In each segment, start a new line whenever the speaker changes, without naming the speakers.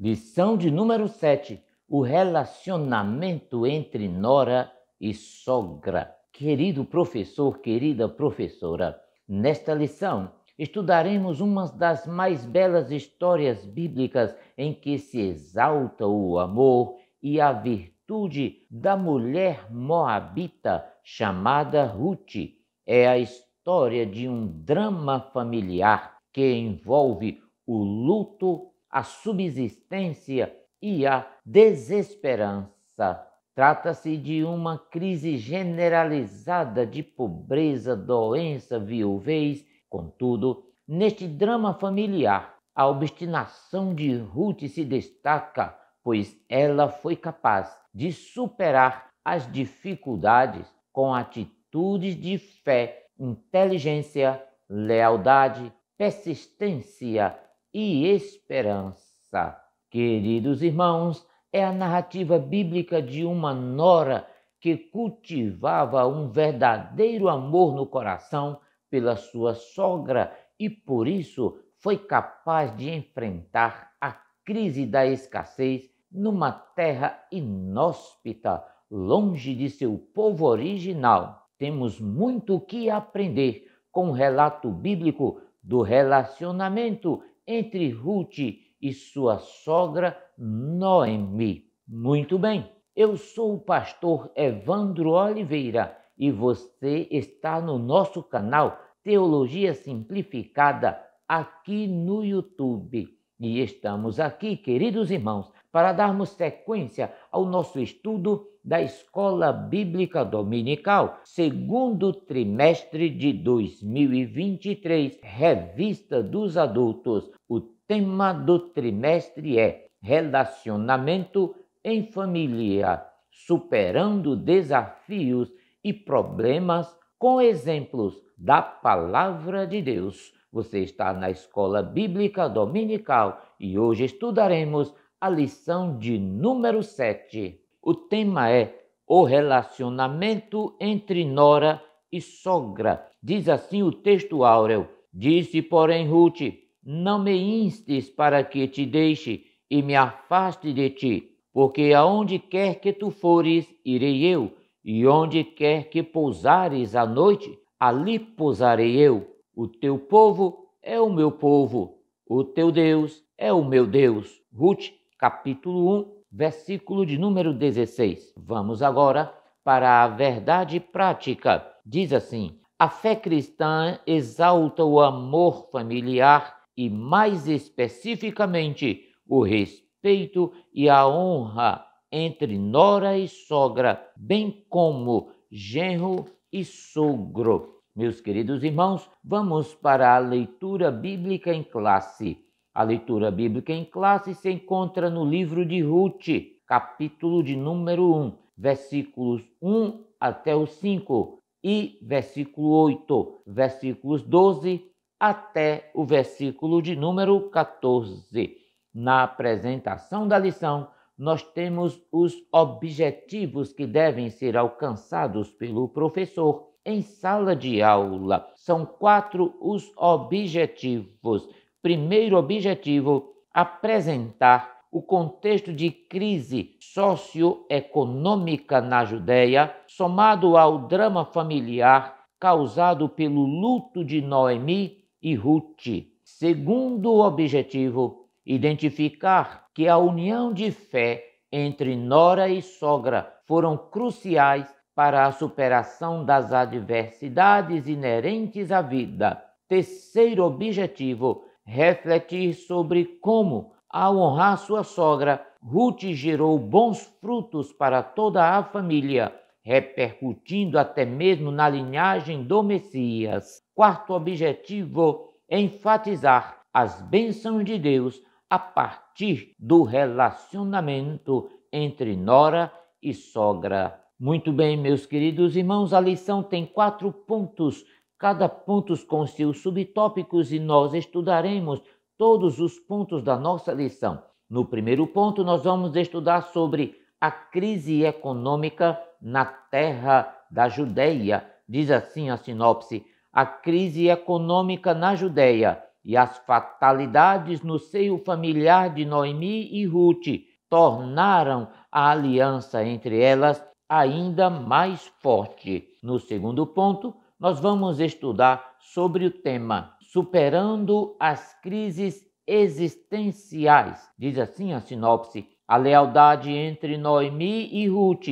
Lição de número 7: o relacionamento entre nora e sogra. Querido professor, querida professora, nesta lição estudaremos uma das mais belas histórias bíblicas em que se exalta o amor e a virtude da mulher moabita chamada Ruth. É a história de um drama familiar que envolve o luto, a subsistência e a desesperança. Trata-se de uma crise generalizada de pobreza, doença, viuvez. Contudo, neste drama familiar, a obstinação de Ruth se destaca, pois ela foi capaz de superar as dificuldades com atitudes de fé, inteligência, lealdade, persistência e esperança. Queridos irmãos, é a narrativa bíblica de uma nora que cultivava um verdadeiro amor no coração pela sua sogra e por isso foi capaz de enfrentar a crise da escassez numa terra inóspita, longe de seu povo original. Temos muito o que aprender com o relato bíblico do relacionamento entre Ruth e sua sogra Noemi. Muito bem, eu sou o pastor Evandro Oliveira e você está no nosso canal Teologia Simplificada aqui no YouTube. E estamos aqui, queridos irmãos, para darmos sequência ao nosso estudo da Escola Bíblica Dominical, segundo trimestre de 2023, Revista dos Adultos. O tema do trimestre é Relacionamento em Família, superando desafios e problemas com exemplos da Palavra de Deus. Você está na Escola Bíblica Dominical e hoje estudaremos a lição de número 7. O tema é o relacionamento entre nora e sogra. Diz assim o texto áureo: Disse, porém, Ruth: Não me instes para que te deixe e me afaste de ti, porque aonde quer que tu fores, irei eu, e onde quer que pousares à noite, ali pousarei eu. O teu povo é o meu povo, o teu Deus é o meu Deus. Ruth, capítulo 1, versículo de número 16. Vamos agora para a verdade prática. Diz assim: a fé cristã exalta o amor familiar e, mais especificamente, o respeito e a honra entre nora e sogra, bem como genro e sogro. Meus queridos irmãos, vamos para a leitura bíblica em classe. A leitura bíblica em classe se encontra no livro de Ruth, capítulo de número 1, versículos 1 até o 5 e versículo 8, versículos 12 até o versículo de número 14. Na apresentação da lição, nós temos os objetivos que devem ser alcançados pelo professor em sala de aula. São 4 os objetivos. Primeiro objetivo: apresentar o contexto de crise socioeconômica na Judéia, somado ao drama familiar causado pelo luto de Noemi e Ruth. Segundo objetivo: identificar que a união de fé entre nora e sogra foram cruciais para a superação das adversidades inerentes à vida. Terceiro objetivo: refletir sobre como, ao honrar sua sogra, Ruth gerou bons frutos para toda a família, repercutindo até mesmo na linhagem do Messias. Quarto objetivo: enfatizar as bênçãos de Deus a partir do relacionamento entre nora e sogra. Muito bem, meus queridos irmãos, a lição tem 4 pontos, cada ponto com seus subtópicos, e nós estudaremos todos os pontos da nossa lição. No primeiro ponto, nós vamos estudar sobre a crise econômica na terra da Judéia. Diz assim a sinopse: a crise econômica na Judéia e as fatalidades no seio familiar de Noemi e Ruth tornaram a aliança entre elas ainda mais forte. No segundo ponto, nós vamos estudar sobre o tema Superando as crises existenciais. Diz assim a sinopse: a lealdade entre Noemi e Ruth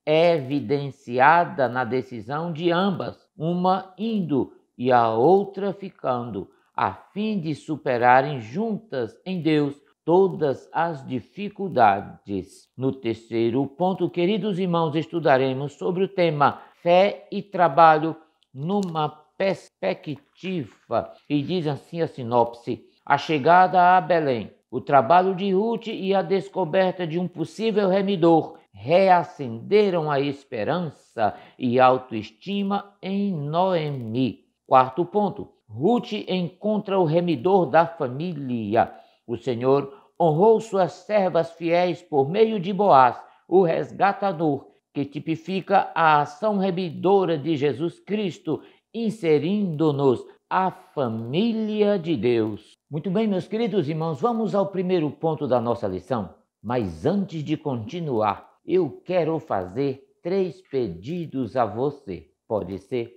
é evidenciada na decisão de ambas, uma indo e a outra ficando, a fim de superarem juntas em Deus todas as dificuldades. No terceiro ponto, queridos irmãos, estudaremos sobre o tema fé e trabalho numa perspectiva. E diz assim a sinopse: a chegada a Belém, o trabalho de Ruth e a descoberta de um possível remidor reacenderam a esperança e autoestima em Noemi. Quarto ponto, Ruth encontra o remidor da família. O Senhor honrou suas servas fiéis por meio de Boaz, o resgatador, que tipifica a ação remidora de Jesus Cristo, inserindo-nos a família de Deus. Muito bem, meus queridos irmãos, vamos ao primeiro ponto da nossa lição. Mas antes de continuar, eu quero fazer 3 pedidos a você. Pode ser?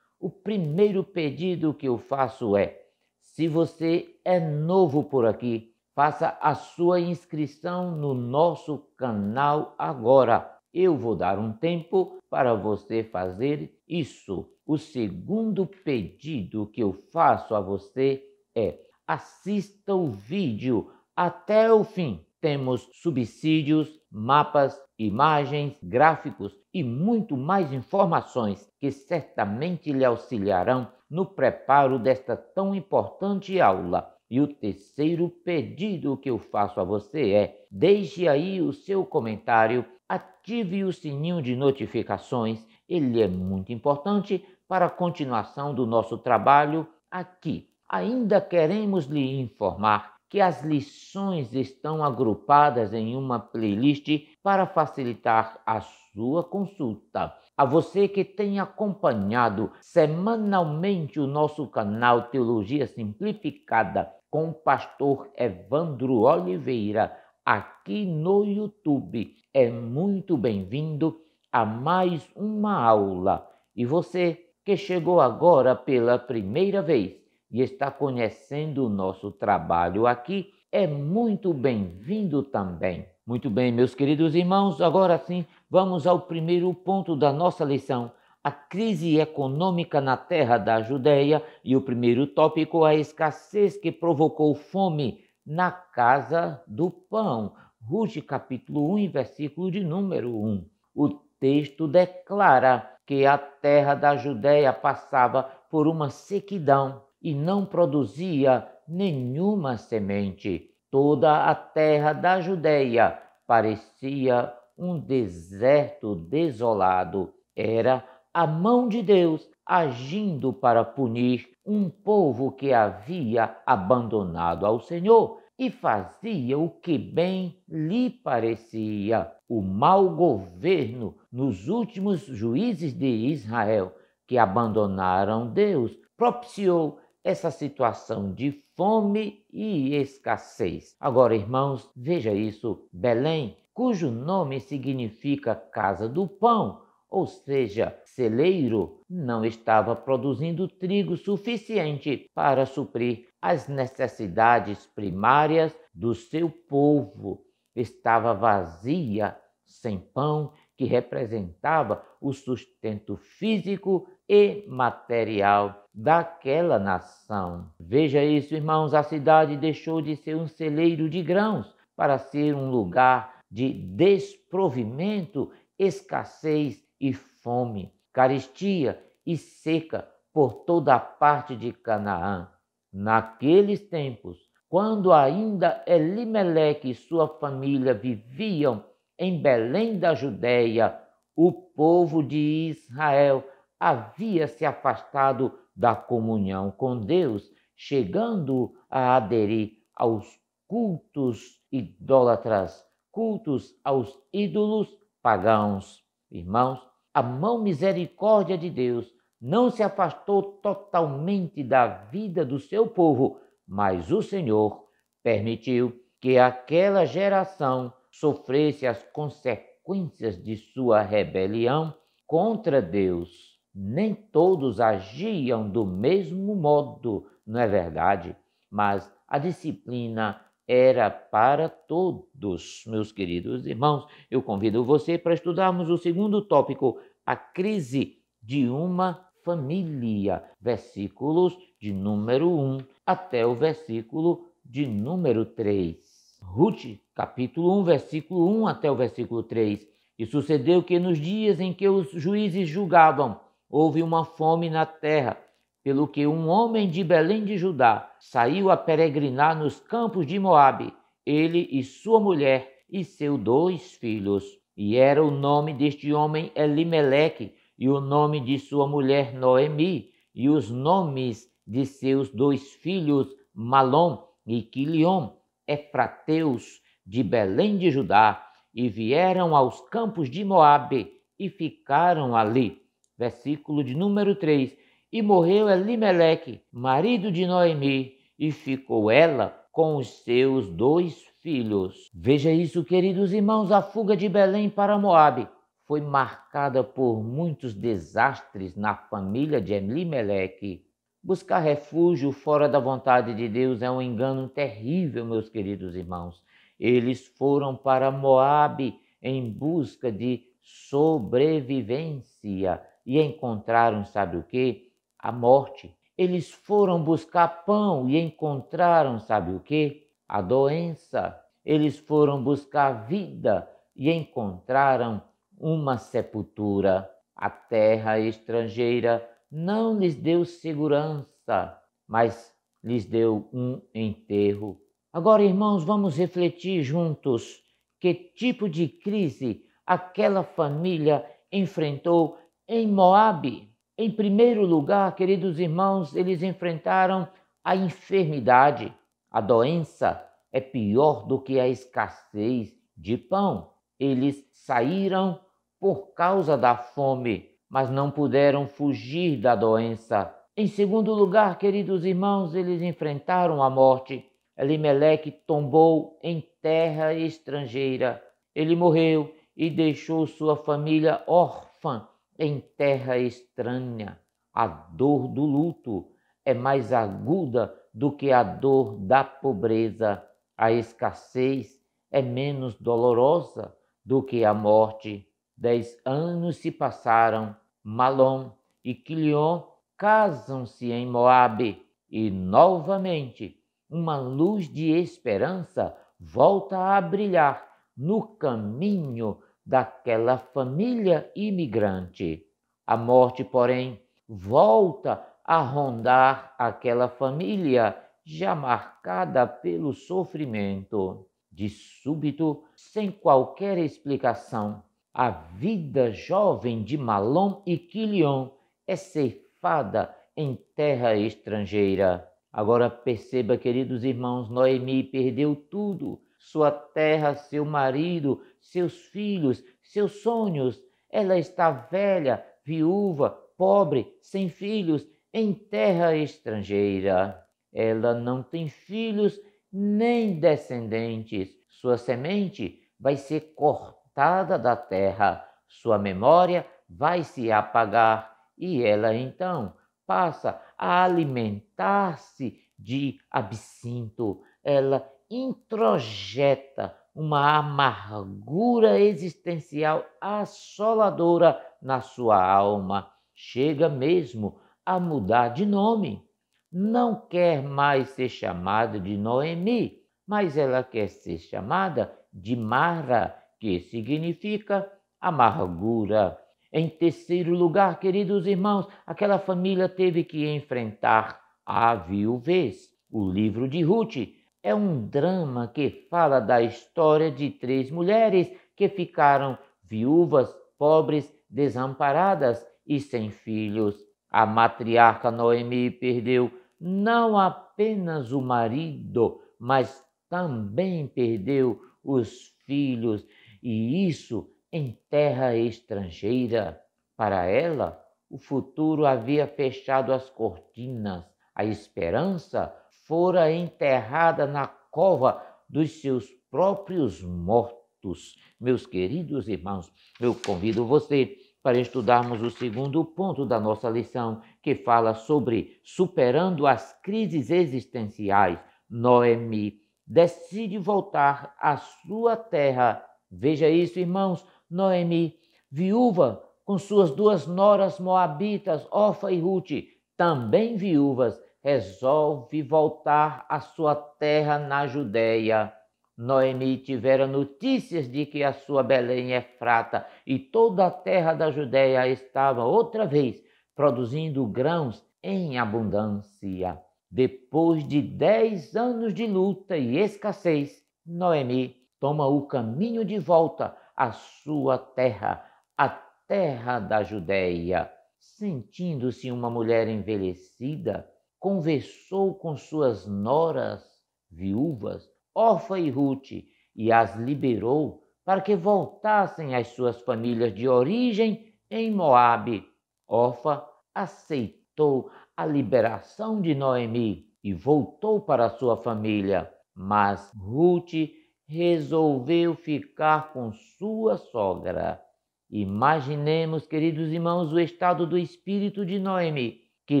O primeiro pedido que eu faço é: se você é novo por aqui, faça a sua inscrição no nosso canal agora. Eu vou dar um tempo para você fazer isso. O segundo pedido que eu faço a você é: assista o vídeo até o fim. Temos subsídios, mapas, imagens, gráficos e muito mais informações que certamente lhe auxiliarão no preparo desta tão importante aula. E o terceiro pedido que eu faço a você é: deixe aí o seu comentário, ative o sininho de notificações, ele é muito importante para a continuação do nosso trabalho aqui. Ainda queremos lhe informar que as lições estão agrupadas em uma playlist para facilitar a sua consulta. A você que tem acompanhado semanalmente o nosso canal Teologia Simplificada com o pastor Evandro Oliveira aqui no YouTube, é muito bem-vindo a mais uma aula. E você que chegou agora pela primeira vez e está conhecendo o nosso trabalho aqui, é muito bem-vindo também. Muito bem, meus queridos irmãos, agora sim, vamos ao primeiro ponto da nossa lição, a crise econômica na terra da Judéia, e o primeiro tópico, a escassez que provocou fome na casa do pão. Ruth capítulo 1, versículo de número 1. O texto declara que a terra da Judéia passava por uma sequidão e não produzia nenhuma semente. Toda a terra da Judéia parecia um deserto desolado. Era a mão de Deus agindo para punir um povo que havia abandonado ao Senhor e fazia o que bem lhe parecia. O mau governo nos últimos juízes de Israel, que abandonaram Deus, propiciou essa situação de fome e escassez. Agora, irmãos, veja isso: Belém, cujo nome significa casa do pão, ou seja, celeiro, não estava produzindo trigo suficiente para suprir as necessidades primárias do seu povo. Estava vazia, sem pão, que representava o sustento físico e material daquela nação. Veja isso, irmãos, a cidade deixou de ser um celeiro de grãos para ser um lugar de desprovimento, escassez e fome, carestia e seca por toda a parte de Canaã. Naqueles tempos, quando ainda Elimeleque e sua família viviam em Belém da Judéia, o povo de Israel havia se afastado da comunhão com Deus, chegando a aderir aos cultos idólatras, cultos aos ídolos pagãos. Irmãos, a mão misericórdia de Deus não se afastou totalmente da vida do seu povo, mas o Senhor permitiu que aquela geração sofresse as consequências de sua rebelião contra Deus. Nem todos agiam do mesmo modo, não é verdade? Mas a disciplina era para todos, meus queridos irmãos. Eu convido você para estudarmos o segundo tópico, a crise de uma família, versículos de número 1 até o versículo de número 3. Ruth, capítulo 1, versículo 1 até o versículo 3. E sucedeu que nos dias em que os juízes julgavam, houve uma fome na terra, pelo que um homem de Belém de Judá saiu a peregrinar nos campos de Moabe, ele e sua mulher e seus 2 filhos. E era o nome deste homem Elimeleque, e o nome de sua mulher Noemi, e os nomes de seus 2 filhos Malom e Quiliom, efrateus de Belém de Judá, e vieram aos campos de Moabe e ficaram ali. Versículo de número 3. E morreu Elimeleque, marido de Noemi, e ficou ela com os seus 2 filhos. Veja isso, queridos irmãos, a fuga de Belém para Moabe foi marcada por muitos desastres na família de Elimeleque. Buscar refúgio fora da vontade de Deus é um engano terrível, meus queridos irmãos. Eles foram para Moabe em busca de sobrevivência e encontraram, sabe o quê? A morte. Eles foram buscar pão e encontraram, sabe o quê? A doença. Eles foram buscar vida e encontraram uma sepultura. A terra estrangeira não lhes deu segurança, mas lhes deu um enterro. Agora, irmãos, vamos refletir juntos que tipo de crise aquela família enfrentou em Moabe. Em primeiro lugar, queridos irmãos, eles enfrentaram a enfermidade. A doença é pior do que a escassez de pão. Eles saíram por causa da fome, mas não puderam fugir da doença. Em segundo lugar, queridos irmãos, eles enfrentaram a morte. Elimeleque tombou em terra estrangeira. Ele morreu e deixou sua família órfã em terra estranha. A dor do luto é mais aguda do que a dor da pobreza. A escassez é menos dolorosa do que a morte. 10 anos se passaram. Malom e Quiliom casam-se em Moabe e novamente uma luz de esperança volta a brilhar no caminho daquela família imigrante. A morte, porém, volta a rondar aquela família já marcada pelo sofrimento. De súbito, sem qualquer explicação, a vida jovem de Malom e Quiliom é ceifada em terra estrangeira. Agora perceba, queridos irmãos, Noemi perdeu tudo: sua terra, seu marido, seus filhos, seus sonhos. Ela está velha, viúva, pobre, sem filhos, em terra estrangeira. Ela não tem filhos nem descendentes. Sua semente vai ser cortada da terra, sua memória vai se apagar e ela então passa a alimentar-se de absinto. Ela introjeta uma amargura existencial assoladora na sua alma. Chega mesmo a mudar de nome. Não quer mais ser chamada de Noemi, mas ela quer ser chamada de Mara, que significa amargura. Em terceiro lugar, queridos irmãos, aquela família teve que enfrentar a viuvez. O livro de Ruth é um drama que fala da história de 3 mulheres que ficaram viúvas, pobres, desamparadas e sem filhos. A matriarca Noemi perdeu não apenas o marido, mas também perdeu os filhos, e isso em terra estrangeira. Para ela, o futuro havia fechado as cortinas. A esperança fora enterrada na cova dos seus próprios mortos. Meus queridos irmãos, eu convido você para estudarmos o segundo ponto da nossa lição, que fala sobre superando as crises existenciais. Noemi decide voltar à sua terra. Veja isso, irmãos. Noemi, viúva, com suas duas noras moabitas, Orfa e Rute, também viúvas, resolve voltar à sua terra na Judéia. Noemi tivera notícias de que a sua Belém Efrata e toda a terra da Judéia estava outra vez produzindo grãos em abundância. Depois de 10 anos de luta e escassez, Noemi toma o caminho de volta à sua terra, a terra da Judéia. Sentindo-se uma mulher envelhecida, conversou com suas noras viúvas, Orfa e Rute, e as liberou para que voltassem às suas famílias de origem em Moabe. Orfa aceitou a liberação de Noemi e voltou para sua família, mas Rute resolveu ficar com sua sogra. Imaginemos, queridos irmãos, o estado do espírito de Noemi, que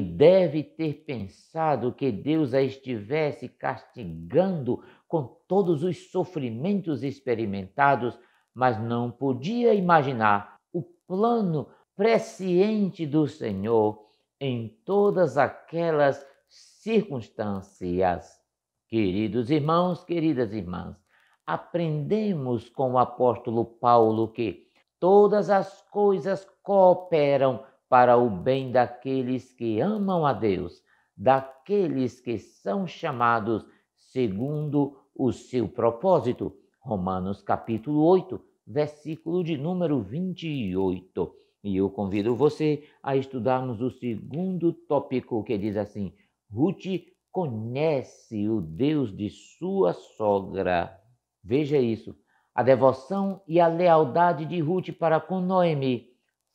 deve ter pensado que Deus a estivesse castigando com todos os sofrimentos experimentados, mas não podia imaginar o plano presciente do Senhor em todas aquelas circunstâncias. Queridos irmãos, queridas irmãs, aprendemos com o apóstolo Paulo que todas as coisas cooperam para o bem daqueles que amam a Deus, daqueles que são chamados segundo o seu propósito. Romanos capítulo 8, versículo de número 28. E eu convido você a estudarmos o segundo tópico, que diz assim: Rute conhece o Deus de sua sogra. Veja isso. A devoção e a lealdade de Rute para com Noemi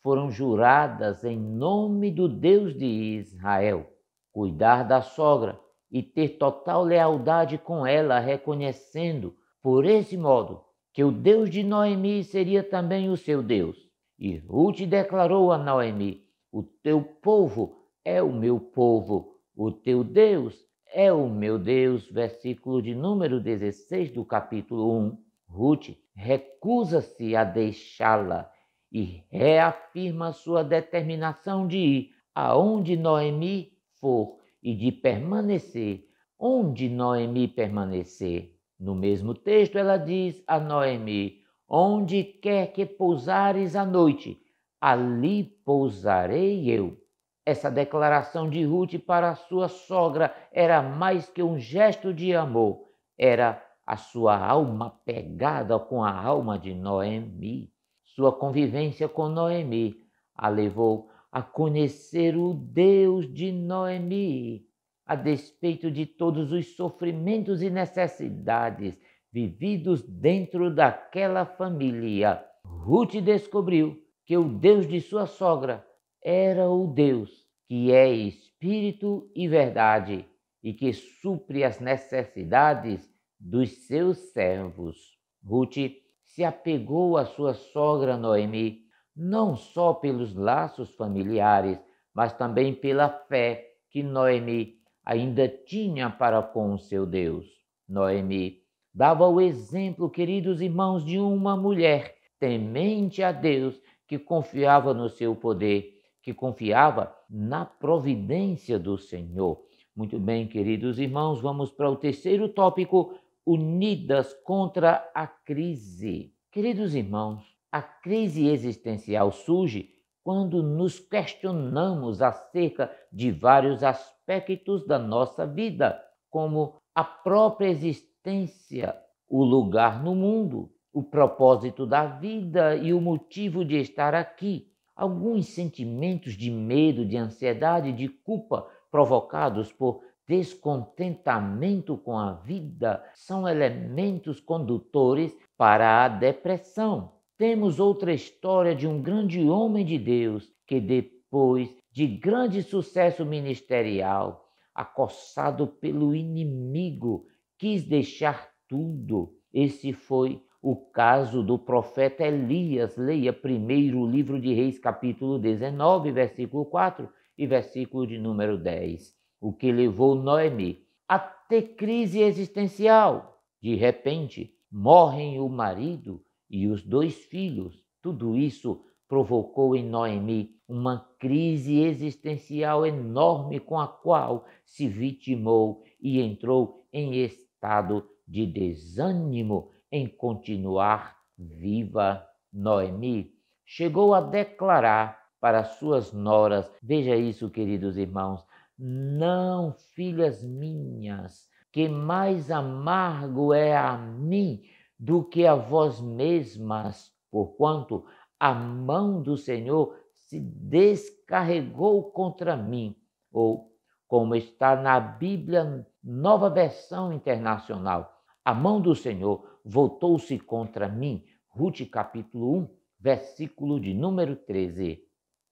foram juradas em nome do Deus de Israel. Cuidar da sogra e ter total lealdade com ela, reconhecendo, por esse modo, que o Deus de Noemi seria também o seu Deus. E Rute declarou a Noemi: o teu povo é o meu povo, o teu Deus é o meu Deus. Versículo de número 16 do capítulo 1. Rute recusa-se a deixá-la e reafirma sua determinação de ir aonde Noemi for e de permanecer onde Noemi permanecer. No mesmo texto, ela diz a Noemi: onde quer que pousares à noite, ali pousarei eu. Essa declaração de Rute para a sua sogra era mais que um gesto de amor, era a sua alma pegada com a alma de Noemi. Sua convivência com Noemi a levou a conhecer o Deus de Noemi, a despeito de todos os sofrimentos e necessidades vividos dentro daquela família. Rute descobriu que o Deus de sua sogra era o Deus que é espírito e verdade e que supre as necessidades dos seus servos. Rute se apegou à sua sogra Noemi, não só pelos laços familiares, mas também pela fé que Noemi ainda tinha para com o seu Deus. Noemi dava o exemplo, queridos irmãos, de uma mulher temente a Deus, que confiava no seu poder, que confiava na providência do Senhor. Muito bem, queridos irmãos, vamos para o terceiro tópico: unidas contra a crise. Queridos irmãos, a crise existencial surge quando nos questionamos acerca de vários aspectos da nossa vida, como a própria existência, o lugar no mundo, o propósito da vida e o motivo de estar aqui. Alguns sentimentos de medo, de ansiedade, de culpa provocados por descontentamento com a vida são elementos condutores para a depressão. Temos outra história de um grande homem de Deus que, depois de grande sucesso ministerial, acossado pelo inimigo, quis deixar tudo. Esse foi o caso do profeta Elias. Leia primeiro o livro de Reis, capítulo 19, versículo 4 e versículo de número 10. O que levou Noemi a ter crise existencial. De repente, morrem o marido e os 2 filhos. Tudo isso provocou em Noemi uma crise existencial enorme, com a qual se vitimou e entrou em estado de desânimo em continuar viva. Noemi chegou a declarar para suas noras, veja isso, queridos irmãos: não, filhas minhas, que mais amargo é a mim do que a vós mesmas, porquanto a mão do Senhor se descarregou contra mim. Ou, como está na Bíblia, Nova Versão Internacional, a mão do Senhor voltou-se contra mim. Ruth capítulo 1, versículo de número 13.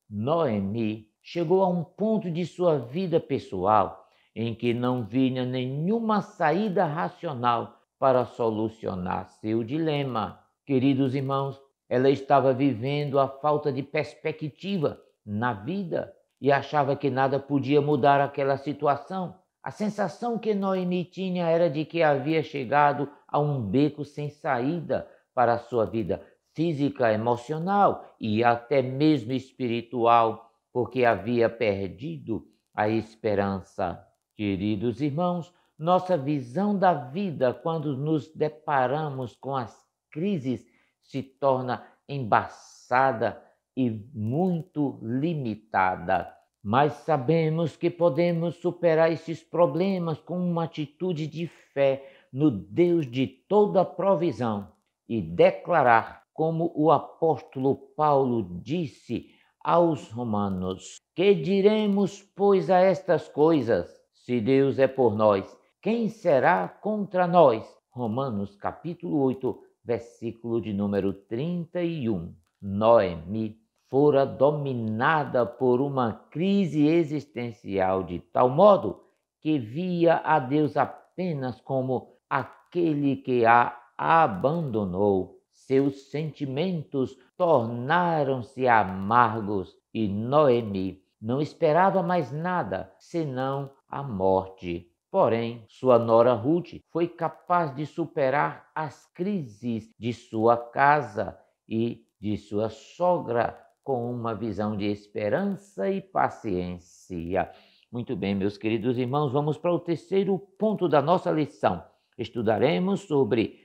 Noemi chegou a um ponto de sua vida pessoal em que não vinha nenhuma saída racional para solucionar seu dilema. Queridos irmãos, ela estava vivendo a falta de perspectiva na vida e achava que nada podia mudar aquela situação. A sensação que Noemi tinha era de que havia chegado a um beco sem saída para a sua vida física, emocional e até mesmo espiritual, porque havia perdido a esperança. Queridos irmãos, nossa visão da vida, quando nos deparamos com as crises, se torna embaçada e muito limitada. Mas sabemos que podemos superar esses problemas com uma atitude de fé no Deus de toda provisão e declarar, como o apóstolo Paulo disse aos romanos: que diremos, pois, a estas coisas? Se Deus é por nós, quem será contra nós? Romanos capítulo 8, versículo de número 31. Noemi fora dominada por uma crise existencial de tal modo que via a Deus apenas como aquele que a abandonou. Seus sentimentos tornaram-se amargos e Noemi não esperava mais nada senão a morte. Porém, sua nora Ruth foi capaz de superar as crises de sua casa e de sua sogra com uma visão de esperança e paciência. Muito bem, meus queridos irmãos, vamos para o terceiro ponto da nossa lição. Estudaremos sobre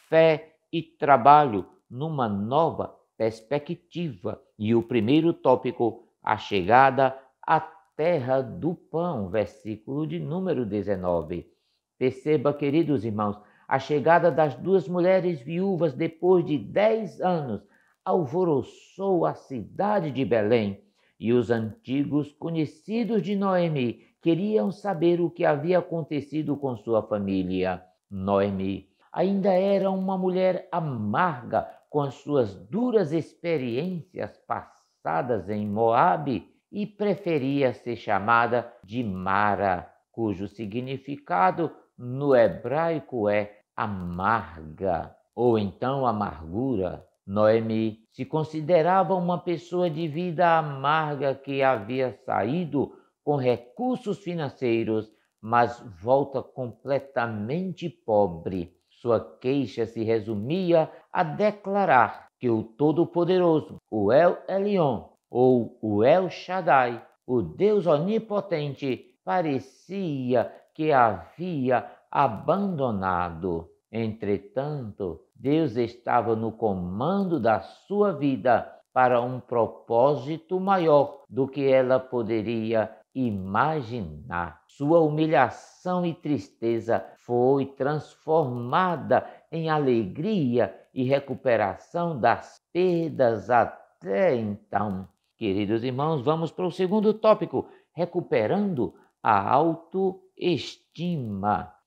fé e trabalho numa nova perspectiva. E o primeiro tópico, a chegada à terra do pão, versículo de número 19. Perceba, queridos irmãos, a chegada das 2 mulheres viúvas depois de 10 anos alvoroçou a cidade de Belém, e os antigos conhecidos de Noemi queriam saber o que havia acontecido com sua família. Noemi ainda era uma mulher amarga com as suas duras experiências passadas em Moabe e preferia ser chamada de Mara, cujo significado no hebraico é amarga, ou então amargura. Noemi se considerava uma pessoa de vida amarga que havia saído com recursos financeiros, mas volta completamente pobre. Sua queixa se resumia a declarar que o Todo-Poderoso, o El Elyon, ou o El Shaddai, o Deus Onipotente, parecia que a havia abandonado. Entretanto, Deus estava no comando da sua vida para um propósito maior do que ela poderia imaginar. Sua humilhação e tristeza foi transformada em alegria e recuperação das perdas até então. Queridos irmãos, vamos para o segundo tópico, recuperando a autoestima.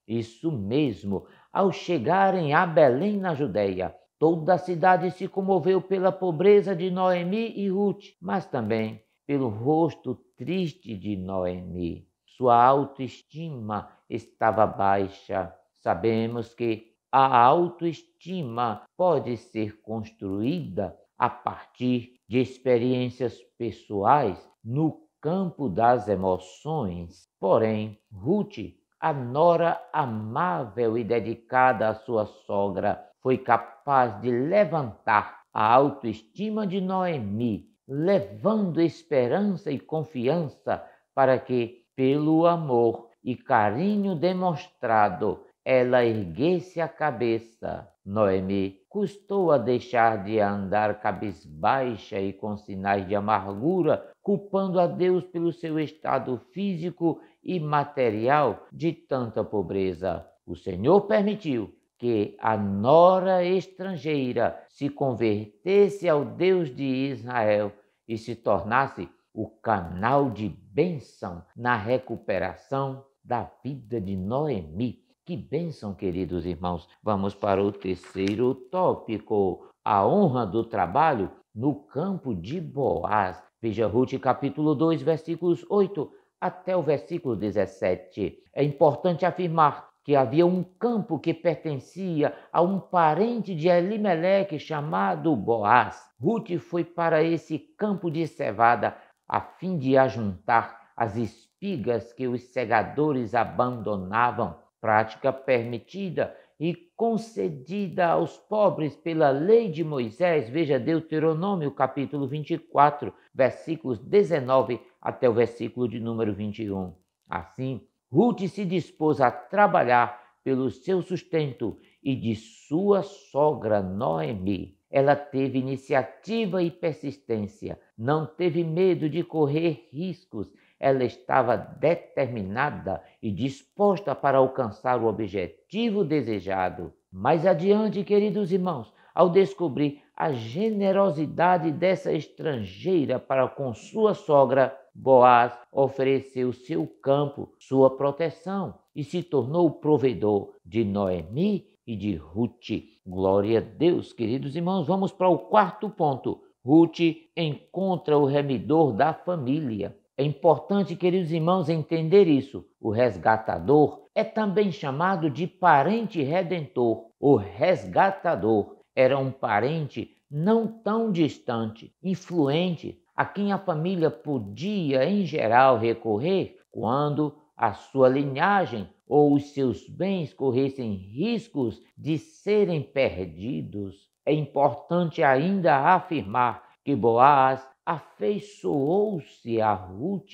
Isso mesmo, ao chegarem a Belém, na Judéia, toda a cidade se comoveu pela pobreza de Noemi e Ruth, mas também pelo rosto triste de Noemi. Sua autoestima estava baixa. Sabemos que a autoestima pode ser construída a partir de experiências pessoais no campo das emoções. Porém, Ruth, a nora amável e dedicada à sua sogra, foi capaz de levantar a autoestima de Noemi, levando esperança e confiança para que, pelo amor e carinho demonstrado, ela erguesse a cabeça. Noemi custou a deixar de andar cabisbaixa e com sinais de amargura, culpando a Deus pelo seu estado físico e material de tanta pobreza. O Senhor permitiu que a nora estrangeira se convertesse ao Deus de Israel e se tornasse o canal de bênção na recuperação da vida de Noemi. Que bênção, queridos irmãos. Vamos para o terceiro tópico, a honra do trabalho no campo de Boaz. Veja Ruth capítulo 2, versículos 8 até o versículo 17. É importante afirmar que havia um campo que pertencia a um parente de Elimeleque chamado Boaz. Ruth foi para esse campo de cevada a fim de ajuntar as espigas que os segadores abandonavam, prática permitida e concedida aos pobres pela lei de Moisés. Veja Deuteronômio capítulo 24, versículos 19 até o versículo de número 21. Assim, Ruth se dispôs a trabalhar pelo seu sustento e de sua sogra Noemi. Ela teve iniciativa e persistência, não teve medo de correr riscos. Ela estava determinada e disposta para alcançar o objetivo desejado. Mais adiante, queridos irmãos, ao descobrir a generosidade dessa estrangeira para com sua sogra, Boaz ofereceu seu campo, sua proteção e se tornou o provedor de Noemi e de Ruth. Glória a Deus, queridos irmãos. Vamos para o quarto ponto. Ruth encontra o remidor da família. É importante, queridos irmãos, entender isso. O resgatador é também chamado de parente redentor. O resgatador era um parente não tão distante, influente, a quem a família podia, em geral, recorrer quando a sua linhagem ou os seus bens corressem riscos de serem perdidos. É importante ainda afirmar que Boaz afeiçoou-se a Ruth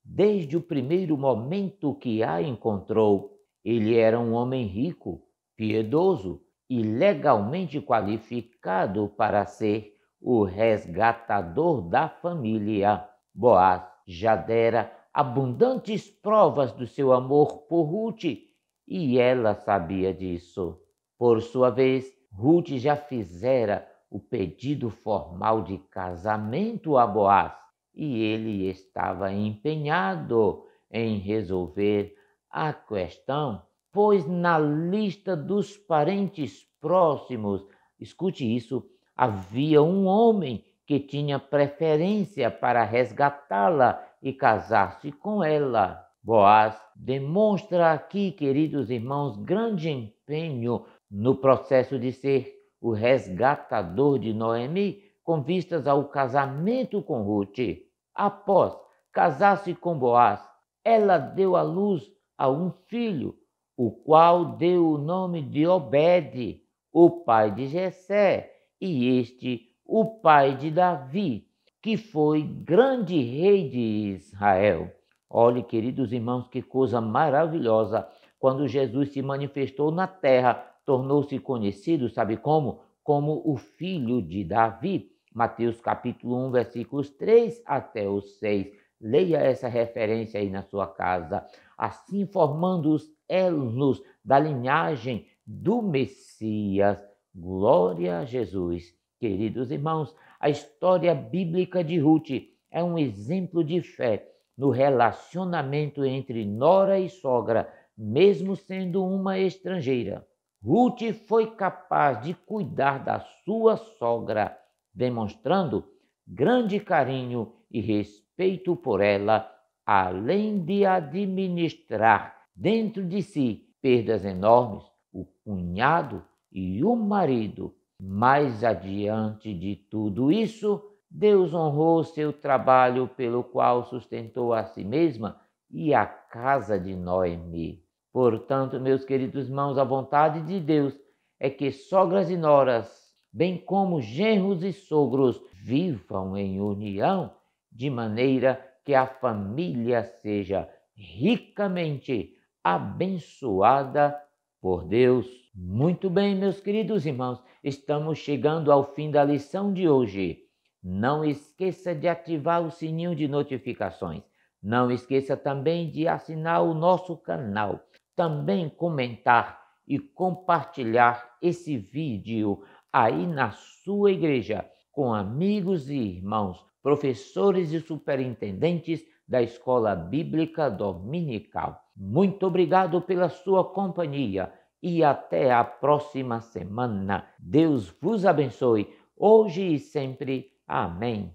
desde o primeiro momento que a encontrou. Ele era um homem rico, piedoso e legalmente qualificado para ser o resgatador da família. Boaz já dera abundantes provas do seu amor por Ruth e ela sabia disso. Por sua vez, Ruth já fizera o pedido formal de casamento a Boaz e ele estava empenhado em resolver a questão, pois na lista dos parentes próximos, escute isso, havia um homem que tinha preferência para resgatá-la e casar-se com ela. Boaz demonstra aqui, queridos irmãos, grande empenho no processo de ser o resgatador de Noemi com vistas ao casamento com Ruth. Após casar-se com Boaz, ela deu à luz a um filho, o qual deu o nome de Obed, o pai de Jessé, e este o pai de Davi, que foi grande rei de Israel. Olhe, queridos irmãos, que coisa maravilhosa! Quando Jesus se manifestou na terra, tornou-se conhecido, sabe como? Como o filho de Davi. Mateus capítulo 1, versículos 3 até o 6. Leia essa referência aí na sua casa. Assim formando os elos da linhagem do Messias. Glória a Jesus. Queridos irmãos, a história bíblica de Ruth é um exemplo de fé no relacionamento entre nora e sogra, mesmo sendo uma estrangeira. Ruth foi capaz de cuidar da sua sogra, demonstrando grande carinho e respeito por ela além de administrar dentro de si perdas enormes, o cunhado e o marido. Mais adiante de tudo isso, Deus honrou seu trabalho pelo qual sustentou a si mesma e a casa de Noemi. Portanto, meus queridos irmãos, a vontade de Deus é que sogras e noras, bem como genros e sogros, vivam em união, de maneira que a família seja ricamente abençoada por Deus. Muito bem, meus queridos irmãos, estamos chegando ao fim da lição de hoje. Não esqueça de ativar o sininho de notificações. Não esqueça também de assinar o nosso canal. Também comentar e compartilhar esse vídeo aí na sua igreja com amigos e irmãos, professores e superintendentes da Escola Bíblica Dominical. Muito obrigado pela sua companhia e até a próxima semana. Deus vos abençoe, hoje e sempre. Amém.